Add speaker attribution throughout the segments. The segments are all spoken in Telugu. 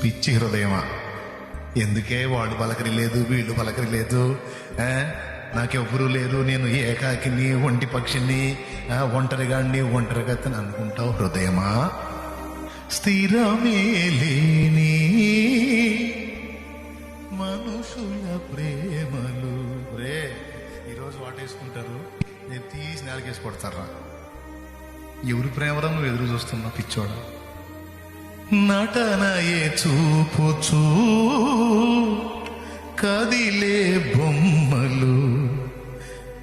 Speaker 1: పిచ్చి హృదయమా, ఎందుకే వాడు పలకరి లేదు వీళ్ళు పలకరి లేదు, నాకెవ్వరూ లేరు, నేను ఏకాకిని ఒంటి పక్షిని ఒంటరిగాడిని ఒంటరిగతని అనుకుంటావు హృదయమా? స్థిరమే లేని మనుషుల ప్రేమలు రే ఈరోజు వాటేసుకుంటారు, నేను తీసి నేలకేసి కొడతారా? ఎవరి ప్రేమరా నువ్వు ఎదురు చూస్తున్నావు పిచ్చోడా? నటనయే చూపుచూ కదిలే బొమ్మలు.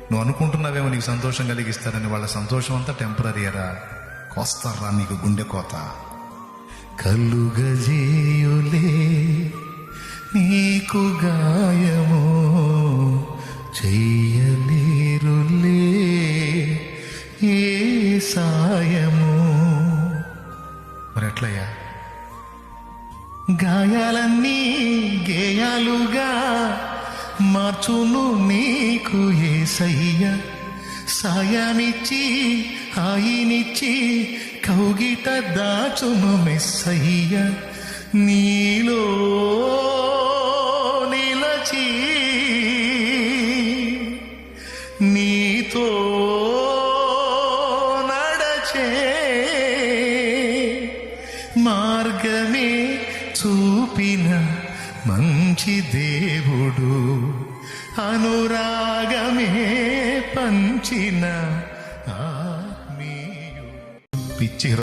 Speaker 1: నువ్వు అనుకుంటున్నావేమో నీకు సంతోషం కలిగిస్తారని, వాళ్ళ సంతోషం అంతా టెంపరీయరా, కోస్తారా నీకు గుండె కోత. కలుగజేయులే నీకు గాయము, చెయ్యలేరులే ఏ సాయము. మరి ఎట్లయ్యా? గాయాలన్నీ గేయాలుగా మార్చును నీకు యేసయ్య, సాయాన్నిచ్చి హాయినిచ్చి కౌగిట దాచును మెస్సయ్య. నీలో నిలచి నీతో నడచే మార్గమే చూపిన మంచి దేవుడు, అనురాగమే పంచిన